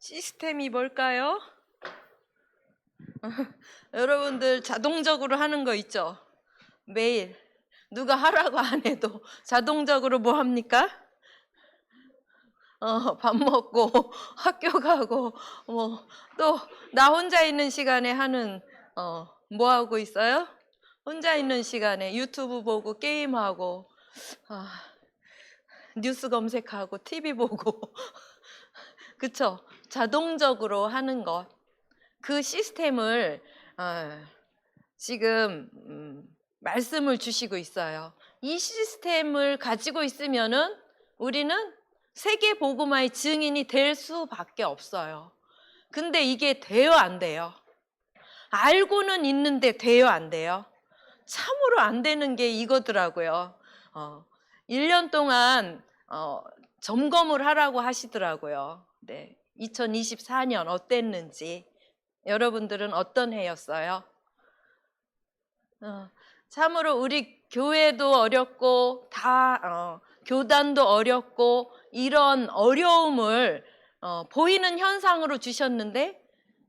시스템이 뭘까요? 여러분들 자동적으로 하는 거 있죠? 매일 누가 하라고 안 해도 자동적으로 뭐 합니까? 밥 먹고 학교 가고 뭐 또 나 혼자 있는 시간에 하는 뭐 하고 있어요? 혼자 있는 시간에 유튜브 보고 게임하고 뉴스 검색하고 TV 보고 그쵸? 자동적으로 하는 것. 그 시스템을 지금 말씀을 주시고 있어요. 이 시스템을 가지고 있으면은 우리는 세계 복음화의 증인이 될 수밖에 없어요. 근데 이게 돼요, 안 돼요? 알고는 있는데 돼요, 안 돼요? 참으로 안 되는 게 이거더라고요. 1년 동안 점검을 하라고 하시더라고요. 네. 2024년 어땠는지. 여러분들은 어떤 해였어요? 참으로 우리 교회도 어렵고 교단도 어렵고 이런 어려움을 보이는 현상으로 주셨는데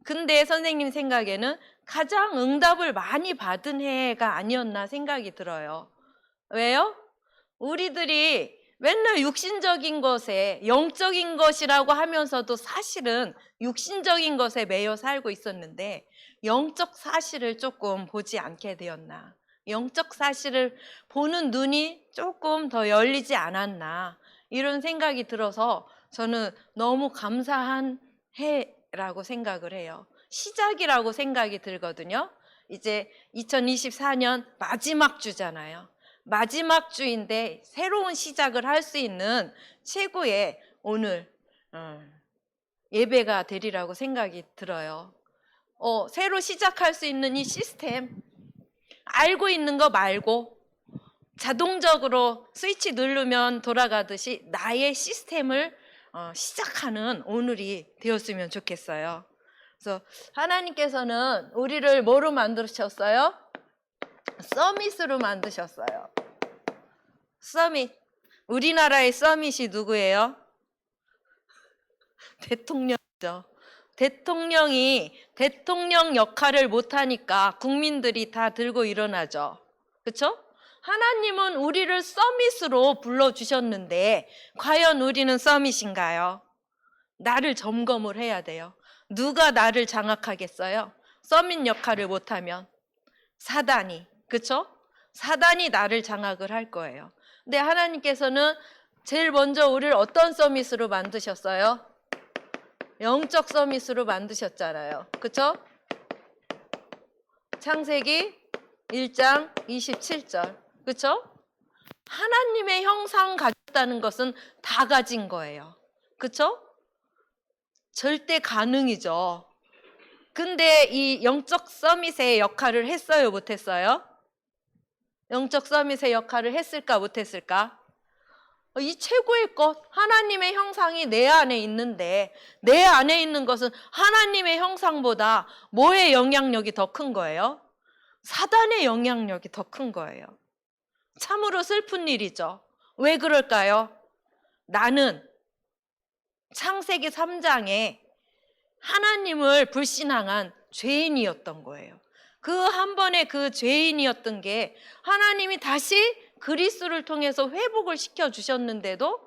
근데 선생님 생각에는 가장 응답을 많이 받은 해가 아니었나 생각이 들어요. 왜요? 우리들이 맨날 육신적인 것에 영적인 것이라고 하면서도 사실은 육신적인 것에 매여 살고 있었는데 영적 사실을 조금 보지 않게 되었나. 영적 사실을 보는 눈이 조금 더 열리지 않았나. 이런 생각이 들어서 저는 너무 감사한 해라고 생각을 해요. 시작이라고 생각이 들거든요. 이제 2024년 마지막 주잖아요. 마지막 주인데 새로운 시작을 할 수 있는 최고의 오늘 예배가 되리라고 생각이 들어요. 새로 시작할 수 있는 이 시스템 알고 있는 거 말고 자동적으로 스위치 누르면 돌아가듯이 나의 시스템을 시작하는 오늘이 되었으면 좋겠어요. 그래서 하나님께서는 우리를 뭐로 만드셨어요? 서밋으로 만드셨어요. 서밋. 우리나라의 서밋이 누구예요? 대통령이죠. 대통령이 대통령 역할을 못하니까 국민들이 다 들고 일어나죠. 그렇죠? 하나님은 우리를 서밋으로 불러주셨는데 과연 우리는 서밋인가요? 나를 점검을 해야 돼요. 누가 나를 장악하겠어요? 서밋 역할을 못하면 사단이, 그렇죠? 사단이 나를 장악을 할 거예요. 근데 하나님께서는 제일 먼저 우리를 어떤 서밋으로 만드셨어요? 영적 서밋으로 만드셨잖아요. 그렇죠? 창세기 1장 27절. 그렇죠? 하나님의 형상 가졌다는 것은 다 가진 거예요. 그렇죠? 절대 가능이죠. 근데 이 영적 서밋의 역할을 했어요, 못했어요? 영적 서밋의 역할을 했을까, 못했을까? 이 최고의 것, 하나님의 형상이 내 안에 있는데 내 안에 있는 것은 하나님의 형상보다 뭐의 영향력이 더 큰 거예요? 사단의 영향력이 더 큰 거예요. 참으로 슬픈 일이죠. 왜 그럴까요? 나는 창세기 3장에 하나님을 불신앙한 죄인이었던 거예요. 그 한 번의 그 죄인이었던 게 하나님이 다시 그리스도를 통해서 회복을 시켜주셨는데도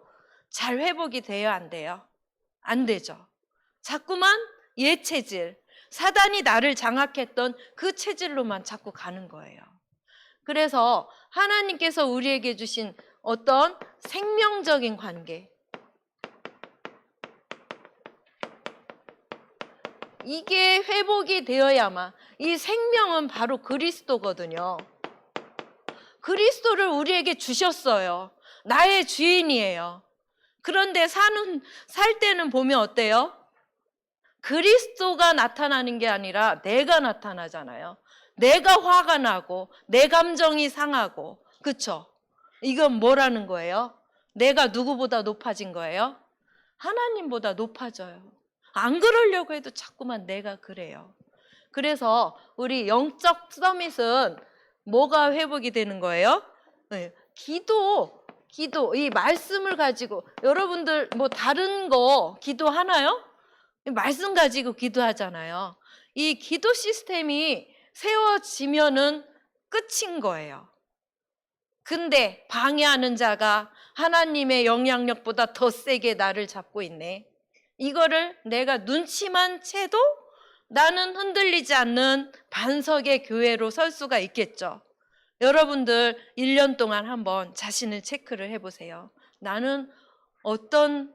잘 회복이 돼요, 안 돼요? 안 되죠. 자꾸만 옛 체질, 사단이 나를 장악했던 그 체질로만 자꾸 가는 거예요. 그래서 하나님께서 우리에게 주신 어떤 생명적인 관계, 이게 회복이 되어야만, 이 생명은 바로 그리스도거든요. 그리스도를 우리에게 주셨어요. 나의 주인이에요. 그런데 살 때는 보면 어때요? 그리스도가 나타나는 게 아니라 내가 나타나잖아요. 내가 화가 나고 내 감정이 상하고, 그쵸? 이건 뭐라는 거예요? 내가 누구보다 높아진 거예요? 하나님보다 높아져요. 안 그러려고 해도 자꾸만 내가 그래요. 그래서 우리 영적 서밋은 뭐가 회복이 되는 거예요? 네. 기도, 이 말씀을 가지고 여러분들 뭐 다른 거 기도하나요? 말씀 가지고 기도하잖아요. 이 기도 시스템이 세워지면은 끝인 거예요. 근데 방해하는 자가 하나님의 영향력보다 더 세게 나를 잡고 있네. 이거를 내가 눈치만 채도 나는 흔들리지 않는 반석의 교회로 설 수가 있겠죠. 여러분들 1년 동안 한번 자신을 체크를 해보세요. 나는 어떤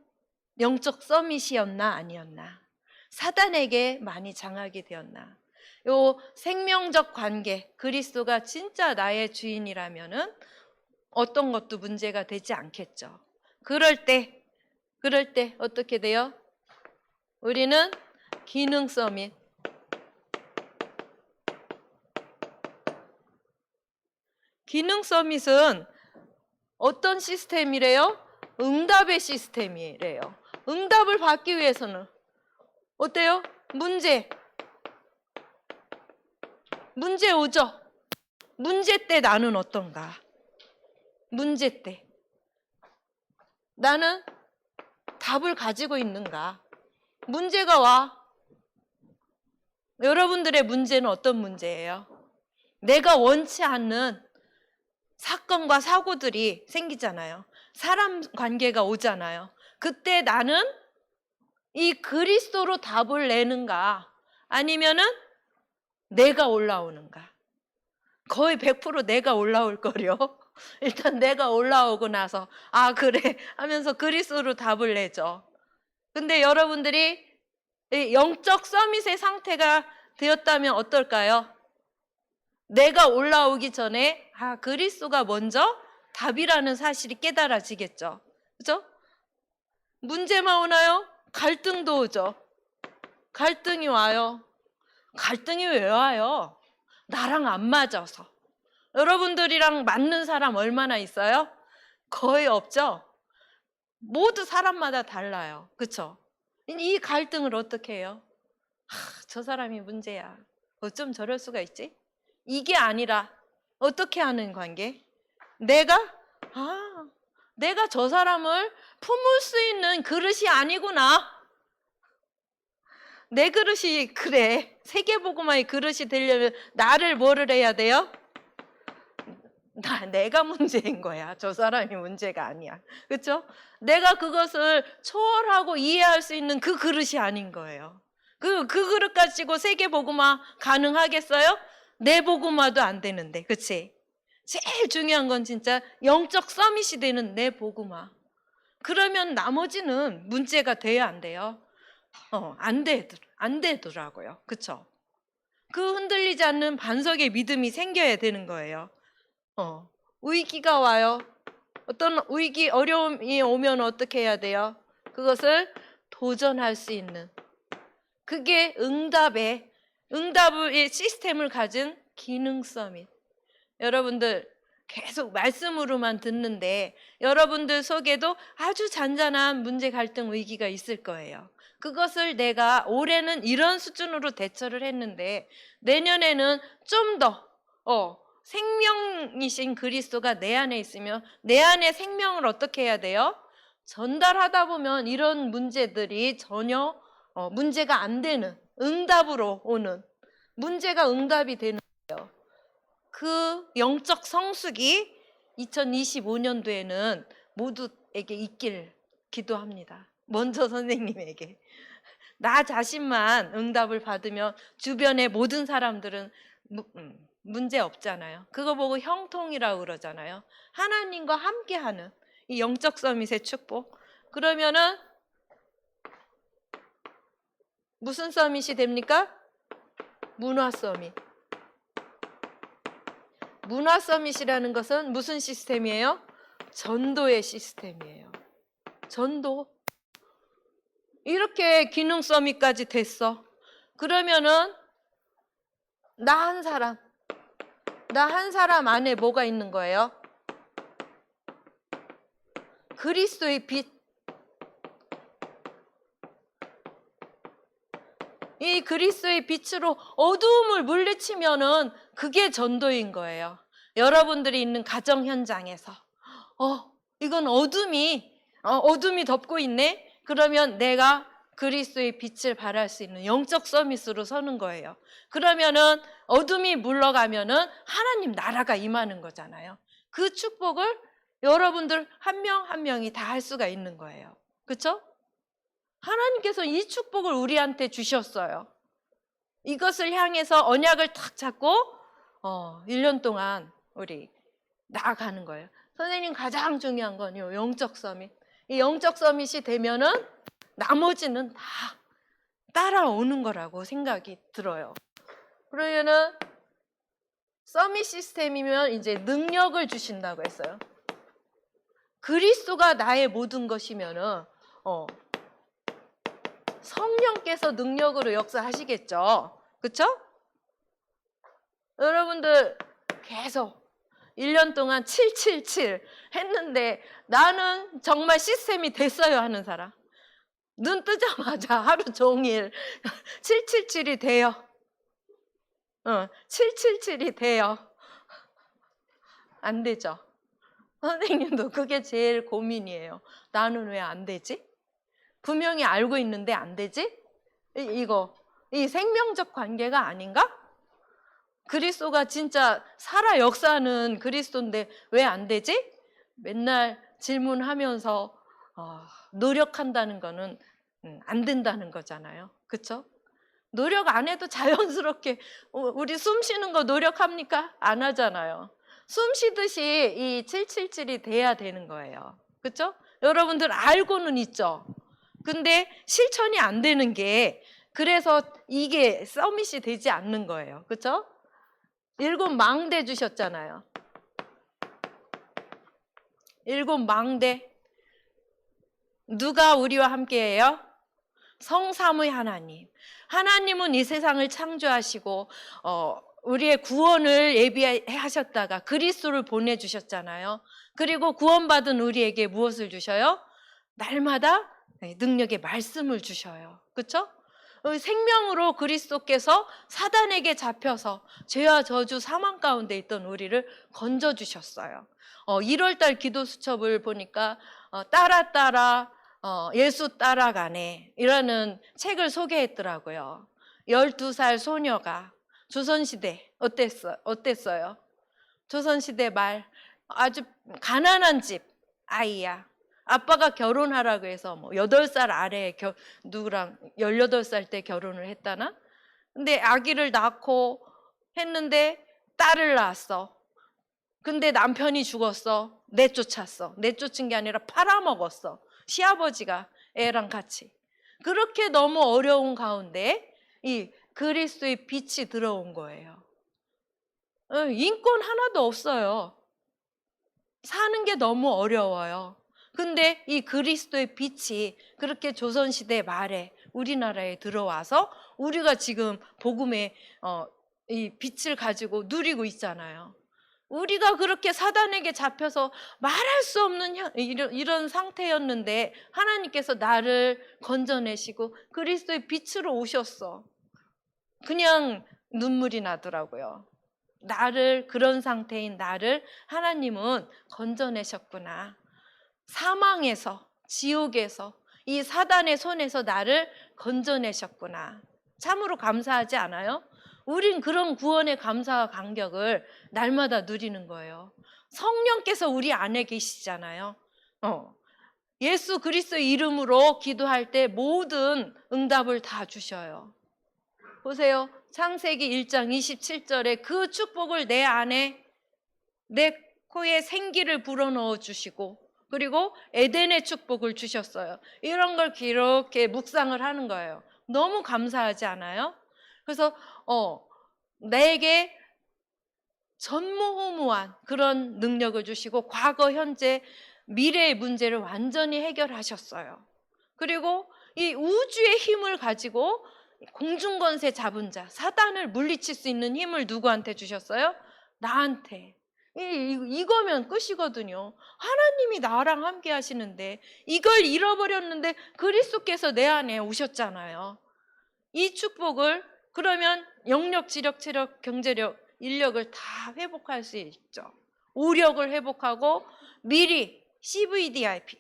영적 서밋이었나 아니었나? 사단에게 많이 장하게 되었나? 요 생명적 관계, 그리스도가 진짜 나의 주인이라면은 어떤 것도 문제가 되지 않겠죠. 그럴 때 어떻게 돼요? 우리는 기능 서밋. 기능 서밋은 어떤 시스템이래요? 응답의 시스템이래요. 응답을 받기 위해서는 어때요? 문제 오죠? 문제 때 나는 어떤가? 문제 때 나는 답을 가지고 있는가? 문제가 와. 여러분들의 문제는 어떤 문제예요? 내가 원치 않는 사건과 사고들이 생기잖아요. 사람 관계가 오잖아요. 그때 나는 이 그리스도로 답을 내는가? 아니면은 내가 올라오는가? 거의 100% 내가 올라올 거려. 일단 내가 올라오고 나서 아 그래 하면서 그리스도로 답을 내죠. 근데 여러분들이 이 영적 서밋의 상태가 되었다면 어떨까요? 내가 올라오기 전에 아 그리스도가 먼저 답이라는 사실이 깨달아지겠죠. 그죠? 문제만 오나요? 갈등도 오죠. 갈등이 와요. 갈등이 왜 와요? 나랑 안 맞아서. 여러분들이랑 맞는 사람 얼마나 있어요? 거의 없죠? 모두 사람마다 달라요. 그쵸? 이 갈등을 어떻게 해요? 저 사람이 문제야. 어쩜 저럴 수가 있지? 이게 아니라 어떻게 하는 관계? 내가 저 사람을 품을 수 있는 그릇이 아니구나. 내 그릇이 그래. 세계복음화의 그릇이 되려면 나를 뭐를 해야 돼요? 내가 문제인 거야. 저 사람이 문제가 아니야. 그렇죠? 내가 그것을 초월하고 이해할 수 있는 그 그릇이 아닌 거예요. 그 그릇 가지고 세계복음화 가능하겠어요? 내 복음화도 안 되는데. 그치? 제일 중요한 건 진짜 영적 서밋이 되는 내 복음화. 그러면 나머지는 문제가 돼야 안 돼요? 안 되더라고요. 그쵸? 그 흔들리지 않는 반석의 믿음이 생겨야 되는 거예요. 위기가 와요. 어떤 위기, 어려움이 오면 어떻게 해야 돼요? 그것을 도전할 수 있는. 그게 응답의 시스템을 가진 기능 서밋. 여러분들 계속 말씀으로만 듣는데 여러분들 속에도 아주 잔잔한 문제, 갈등, 위기가 있을 거예요. 그것을 내가 올해는 이런 수준으로 대처를 했는데 내년에는 좀 더 생명이신 그리스도가 내 안에 있으면 내 안에 생명을 어떻게 해야 돼요? 전달하다 보면 이런 문제들이 전혀 문제가 안 되는 응답으로 오는 문제가 응답이 되는 거예요. 그 영적 성숙이 2025년도에는 모두에게 있길 기도합니다. 먼저 선생님에게. 나 자신만 응답을 받으면 주변의 모든 사람들은 문제 없잖아요. 그거 보고 형통이라고 그러잖아요. 하나님과 함께하는 이 영적 서밋의 축복. 그러면은 무슨 서밋이 됩니까? 문화 서밋. 문화 서밋이라는 것은 무슨 시스템이에요? 전도의 시스템이에요. 전도. 이렇게 기능 서밋까지 됐어. 그러면은 나 한 사람 안에 뭐가 있는 거예요? 그리스도의 빛. 이 그리스도의 빛으로 어두움을 물리치면은 그게 전도인 거예요. 여러분들이 있는 가정 현장에서 이건 어둠이 덮고 있네. 그러면 내가 그리스도의 빛을 발할 수 있는 영적 서밋으로 서는 거예요. 그러면은 어둠이 물러가면은 하나님 나라가 임하는 거잖아요. 그 축복을 여러분들 한 명 한 명이 다 할 수가 있는 거예요. 그렇죠? 하나님께서 이 축복을 우리한테 주셨어요. 이것을 향해서 언약을 탁 잡고 1년 동안 우리 나아가는 거예요. 선생님 가장 중요한 건 이 영적 서밋. 이 영적 서밋이 되면은 나머지는 다 따라오는 거라고 생각이 들어요. 그러면은 서밋 시스템이면 이제 능력을 주신다고 했어요. 그리스도가 나의 모든 것이면은 성령께서 능력으로 역사하시겠죠. 그렇죠? 여러분들 계속 1년 동안 777 했는데 나는 정말 시스템이 됐어요 하는 사람. 눈 뜨자마자 하루 종일 777이 돼요. 777이 돼요. 안 되죠. 선생님도 그게 제일 고민이에요. 나는 왜 안 되지? 분명히 알고 있는데 안 되지? 이 생명적 관계가 아닌가? 그리스도가 진짜 살아 역사하는 그리스도인데 왜 안 되지? 맨날 질문하면서 노력한다는 거는 안 된다는 거잖아요. 그렇죠? 노력 안 해도 자연스럽게 우리 숨 쉬는 거 노력합니까? 안 하잖아요. 숨 쉬듯이 이 777이 돼야 되는 거예요. 그렇죠? 여러분들 알고는 있죠. 근데 실천이 안 되는 게 그래서 이게 서밋이 되지 않는 거예요. 그렇죠? 7 망대 주셨잖아요. 7 망대. 누가 우리와 함께해요? 성삼의 하나님. 하나님은 이 세상을 창조하시고 우리의 구원을 예비하셨다가 그리스도를 보내주셨잖아요. 그리고 구원받은 우리에게 무엇을 주셔요? 날마다 능력의 말씀을 주셔요. 그렇죠? 생명으로 그리스도께서 사단에게 잡혀서 죄와 저주 사망 가운데 있던 우리를 건져주셨어요. 1월달 기도 수첩을 보니까 따라 예수 따라가네 이라는 책을 소개했더라고요. 12살 소녀가 조선시대 어땠어요? 조선시대 말 아주 가난한 집 아이야. 아빠가 결혼하라고 해서 8살 아래에 누구랑 18살 때 결혼을 했다나? 근데 아기를 낳고 했는데 딸을 낳았어. 근데 남편이 죽었어. 내쫓았어. 내쫓은 게 아니라 팔아먹었어. 시아버지가 애랑 같이. 그렇게 너무 어려운 가운데 이 그리스도의 빛이 들어온 거예요. 인권 하나도 없어요. 사는 게 너무 어려워요. 근데 이 그리스도의 빛이 그렇게 조선시대 말에 우리나라에 들어와서 우리가 지금 복음의 이 빛을 가지고 누리고 있잖아요. 우리가 그렇게 사단에게 잡혀서 말할 수 없는 이런 상태였는데 하나님께서 나를 건져내시고 그리스도의 빛으로 오셨어. 그냥 눈물이 나더라고요. 그런 상태인 나를 하나님은 건져내셨구나. 사망에서, 지옥에서, 이 사단의 손에서 나를 건져내셨구나. 참으로 감사하지 않아요? 우린 그런 구원의 감사와 감격을 날마다 누리는 거예요. 성령께서 우리 안에 계시잖아요. 예수 그리스도의 이름으로 기도할 때 모든 응답을 다 주셔요. 보세요. 창세기 1장 27절에 그 축복을 내 안에 내 코에 생기를 불어넣어 주시고 그리고 에덴의 축복을 주셨어요. 이런 걸 이렇게 묵상을 하는 거예요. 너무 감사하지 않아요? 그래서 내게 전무후무한 그런 능력을 주시고 과거, 현재, 미래의 문제를 완전히 해결하셨어요. 그리고 이 우주의 힘을 가지고 공중권세 잡은 자, 사단을 물리칠 수 있는 힘을 누구한테 주셨어요? 나한테. 이거면 끝이거든요. 하나님이 나랑 함께 하시는데 이걸 잃어버렸는데 그리스도께서 내 안에 오셨잖아요. 이 축복을 그러면 영력, 지력, 체력, 경제력, 인력을 다 회복할 수 있죠. 오력을 회복하고 미리 CVDIP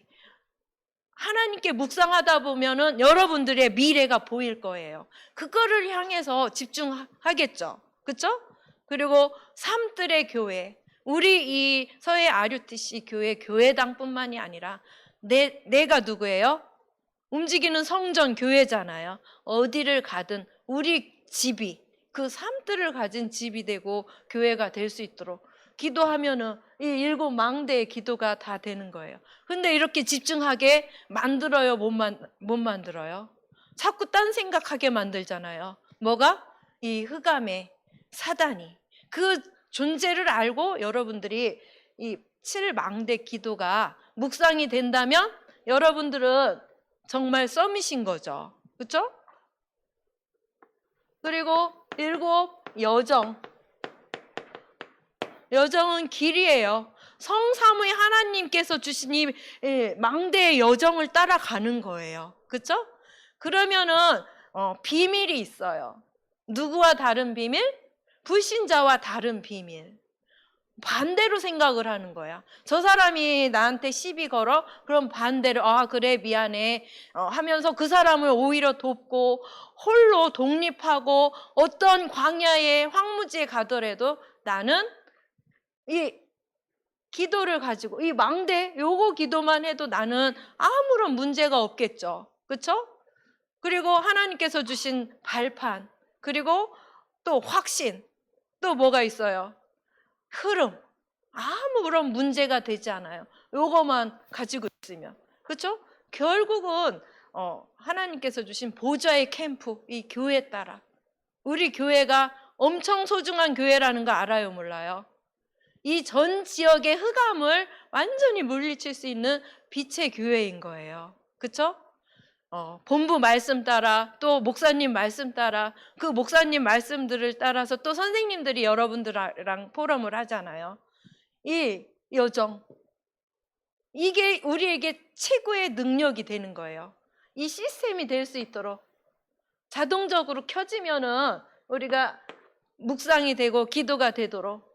하나님께 묵상하다 보면은 여러분들의 미래가 보일 거예요. 그거를 향해서 집중하겠죠. 그렇죠? 그리고 삶들의 교회, 우리 이 서해 RUTC 교회 교회당뿐만이 아니라 내가 누구예요? 움직이는 성전 교회잖아요. 어디를 가든 우리 집이 그 삶들을 가진 집이 되고 교회가 될 수 있도록 기도하면은 이 일곱 망대의 기도가 다 되는 거예요. 근데 이렇게 집중하게 만들어요? 못 만들어요? 자꾸 딴 생각하게 만들잖아요. 뭐가? 이 흑암의 사단이. 그 존재를 알고 여러분들이 이 칠망대 기도가 묵상이 된다면 여러분들은 정말 썸이신 거죠. 그렇죠? 그리고 일곱 여정. 여정은 길이에요. 성삼위 하나님께서 주신 이 망대의 여정을 따라가는 거예요. 그렇죠? 그러면은 비밀이 있어요. 누구와 다른 비밀? 불신자와 다른 비밀. 반대로 생각을 하는 거야. 저 사람이 나한테 시비 걸어? 그럼 반대로 그래 미안해 하면서 그 사람을 오히려 돕고 홀로 독립하고 어떤 광야의 황무지에 가더라도 나는 이 기도를 가지고 이 망대 요거 기도만 해도 나는 아무런 문제가 없겠죠. 그렇죠? 그리고 하나님께서 주신 발판, 그리고 또 확신, 또 뭐가 있어요? 흐름. 아무런 문제가 되지 않아요. 요거만 가지고 있으면. 그렇죠? 결국은 하나님께서 주신 보좌의 캠프, 이 교회 따라. 우리 교회가 엄청 소중한 교회라는 거 알아요, 몰라요? 이 전 지역의 흑암을 완전히 물리칠 수 있는 빛의 교회인 거예요. 그렇죠? 본부 말씀 따라, 또 목사님 말씀 따라, 그 목사님 말씀들을 따라서 또 선생님들이 여러분들랑 포럼을 하잖아요. 이 여정, 이게 우리에게 최고의 능력이 되는 거예요. 이 시스템이 될 수 있도록 자동적으로 켜지면은 우리가 묵상이 되고 기도가 되도록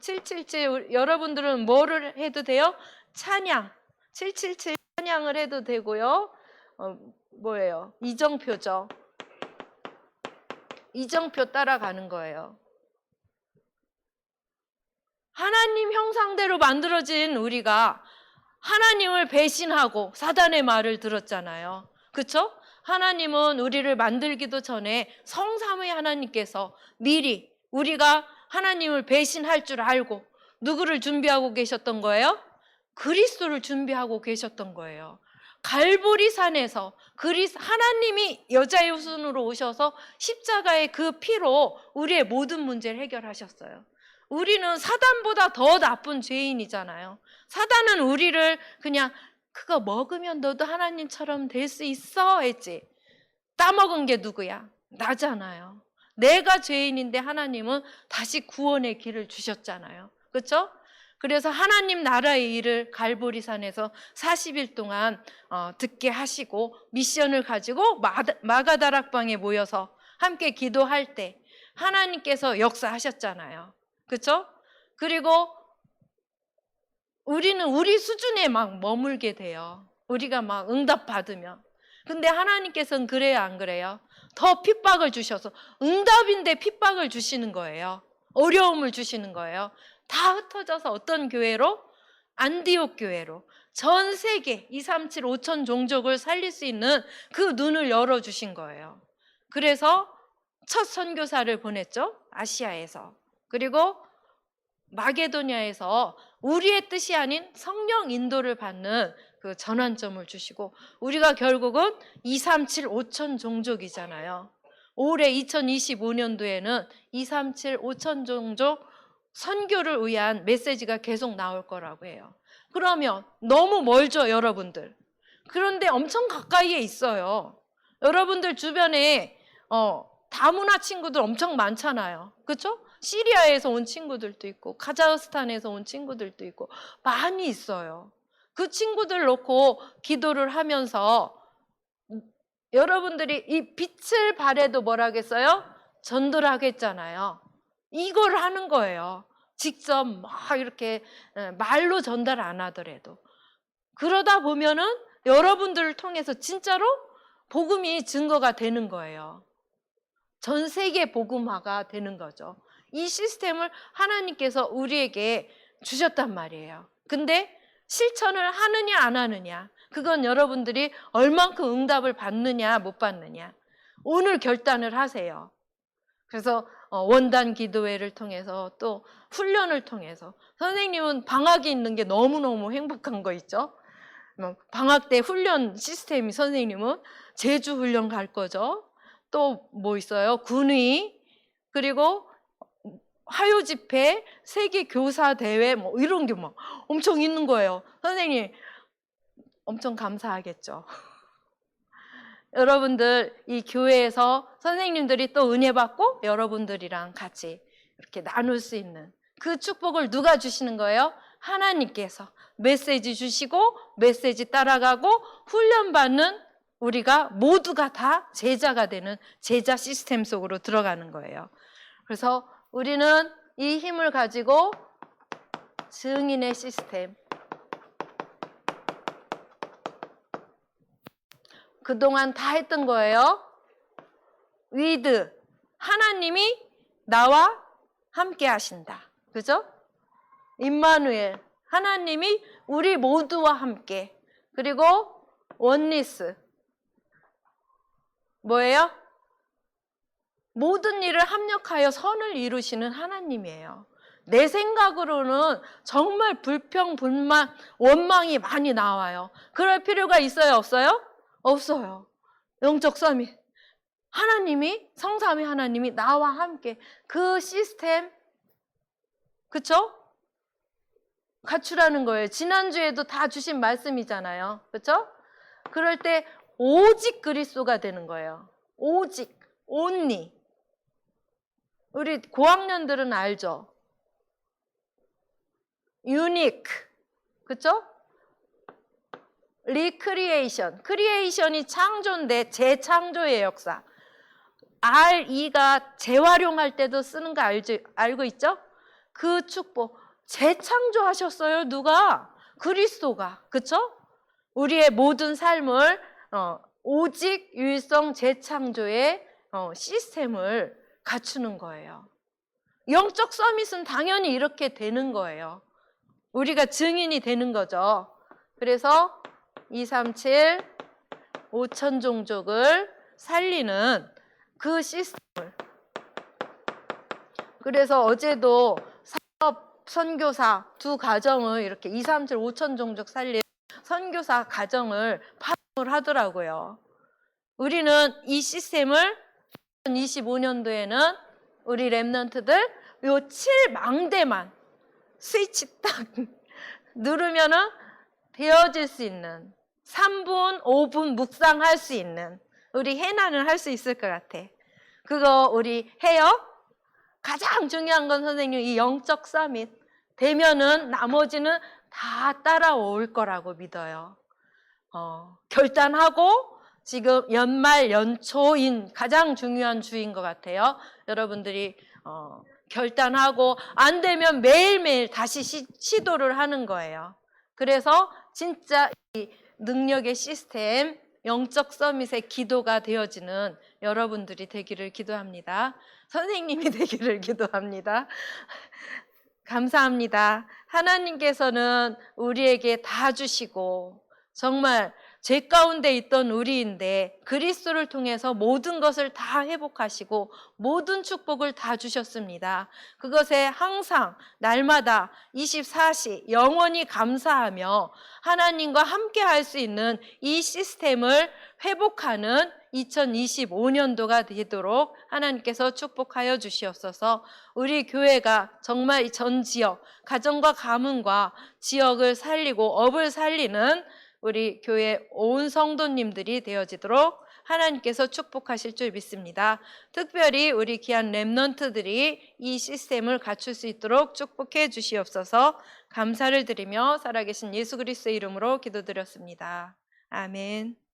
777 여러분들은 뭐를 해도 돼요? 찬양 777 찬양을 해도 되고요. 뭐예요? 이정표죠. 이정표 따라가는 거예요. 하나님 형상대로 만들어진 우리가 하나님을 배신하고 사단의 말을 들었잖아요. 그렇죠? 하나님은 우리를 만들기도 전에 성삼위 하나님께서 미리 우리가 하나님을 배신할 줄 알고 누구를 준비하고 계셨던 거예요? 그리스도를 준비하고 계셨던 거예요. 갈보리 산에서 하나님이 여자의 손으로 오셔서 십자가의 그 피로 우리의 모든 문제를 해결하셨어요. 우리는 사단보다 더 나쁜 죄인이잖아요. 사단은 우리를 그냥 그거 먹으면 너도 하나님처럼 될 수 있어 했지. 따먹은 게 누구야? 나잖아요. 내가 죄인인데 하나님은 다시 구원의 길을 주셨잖아요. 그렇죠? 그래서 하나님 나라의 일을 갈보리산에서 40일 동안 듣게 하시고 미션을 가지고 마가다락방에 모여서 함께 기도할 때 하나님께서 역사하셨잖아요. 그렇죠? 그리고 우리는 우리 수준에 막 머물게 돼요. 우리가 막 응답받으면. 근데 하나님께서는 그래요, 안 그래요? 더 핍박을 주셔서 응답인데 핍박을 주시는 거예요. 어려움을 주시는 거예요. 다 흩어져서 어떤 교회로? 안디옥 교회로. 전 세계 237 5천 종족을 살릴 수 있는 그 눈을 열어주신 거예요. 그래서 첫 선교사를 보냈죠. 아시아에서. 그리고 마게도냐에서 우리의 뜻이 아닌 성령 인도를 받는 그 전환점을 주시고 우리가 결국은 237 5천 종족이잖아요. 올해 2025년도에는 237 5천 종족 선교를 위한 메시지가 계속 나올 거라고 해요. 그러면 너무 멀죠, 여러분들. 그런데 엄청 가까이에 있어요. 여러분들 주변에 다문화 친구들 엄청 많잖아요. 그렇죠? 시리아에서 온 친구들도 있고 카자흐스탄에서 온 친구들도 있고 많이 있어요. 그 친구들 놓고 기도를 하면서 여러분들이 이 빛을 발해도 뭐라겠어요? 전달하겠잖아요. 이걸 하는 거예요. 직접 막 이렇게 말로 전달 안 하더라도. 그러다 보면은 여러분들을 통해서 진짜로 복음이 증거가 되는 거예요. 전 세계 복음화가 되는 거죠. 이 시스템을 하나님께서 우리에게 주셨단 말이에요. 근데 실천을 하느냐 안 하느냐, 그건 여러분들이 얼만큼 응답을 받느냐 못 받느냐, 오늘 결단을 하세요. 그래서 원단 기도회를 통해서 또 훈련을 통해서, 선생님은 방학이 있는 게 너무너무 행복한 거 있죠. 방학 때 훈련 시스템이, 선생님은 제주 훈련 갈 거죠. 또 뭐 있어요? 군의, 그리고 화요 집회, 세계 교사 대회, 뭐 이런 게 막 엄청 있는 거예요. 선생님 엄청 감사하겠죠. 여러분들 이 교회에서 선생님들이 또 은혜 받고 여러분들이랑 같이 이렇게 나눌 수 있는 그 축복을 누가 주시는 거예요? 하나님께서 메시지 주시고 메시지 따라가고 훈련받는 우리가 모두가 다 제자가 되는 제자 시스템 속으로 들어가는 거예요. 그래서 우리는 이 힘을 가지고 증인의 시스템, 그동안 다 했던 거예요. with, 하나님이 나와 함께 하신다. 그죠? 임마누엘, 하나님이 우리 모두와 함께. 그리고 원리스, 뭐예요? 모든 일을 합력하여 선을 이루시는 하나님이에요. 내 생각으로는 정말 불평, 불만, 원망이 많이 나와요. 그럴 필요가 있어요, 없어요? 없어요. 영적 서밋, 하나님이, 성삼위 하나님이 나와 함께 그 시스템, 그쵸? 갖추라는 거예요. 지난주에도 다 주신 말씀이잖아요. 그쵸? 그럴 때 오직 그리스도가 되는 거예요. 오직, only. 우리 고학년들은 알죠? unique, 그쵸? 리크리에이션, 크리에이션이 창조인데 재창조의 역사. RE가 재활용할 때도 쓰는 거 알고 있죠? 그 축복, 재창조하셨어요. 누가? 그리스도가. 그쵸? 우리의 모든 삶을 오직 유일성 재창조의 시스템을 갖추는 거예요. 영적 서밋은 당연히 이렇게 되는 거예요. 우리가 증인이 되는 거죠. 그래서 237 5천 종족을 살리는 그 시스템을, 그래서 어제도 사업 선교사 두 가정을 이렇게 237 5천 종족 살린 선교사 가정을 파송을 하더라고요. 우리는 이 시스템을 2025년도에는 우리 랩런트들 요 7망대만 스위치 딱 누르면은 되어질 수 있는, 3분, 5분 묵상할 수 있는, 우리 해나는 할 수 있을 것 같아. 그거 우리 해요? 가장 중요한 건 선생님, 이 영적 서밋 되면은 나머지는 다 따라올 거라고 믿어요. 결단하고, 지금 연말 연초인 가장 중요한 주인 것 같아요. 여러분들이 결단하고 안 되면 매일매일 다시 시도를 하는 거예요. 그래서 진짜 이 능력의 시스템, 영적 서밋의 기도가 되어지는 여러분들이 되기를 기도합니다. 선생님이 되기를 기도합니다. 감사합니다. 하나님께서는 우리에게 다 주시고 정말 죄 가운데 있던 우리인데 그리스도를 통해서 모든 것을 다 회복하시고 모든 축복을 다 주셨습니다. 그것에 항상 날마다 24시 영원히 감사하며 하나님과 함께 할 수 있는 이 시스템을 회복하는 2025년도가 되도록 하나님께서 축복하여 주시옵소서. 우리 교회가 정말 전 지역, 가정과 가문과 지역을 살리고 업을 살리는 우리 교회 온 성도님들이 되어지도록 하나님께서 축복하실 줄 믿습니다. 특별히 우리 귀한 랩넌트들이 이 시스템을 갖출 수 있도록 축복해 주시옵소서. 감사를 드리며 살아계신 예수 그리스도의 이름으로 기도드렸습니다. 아멘.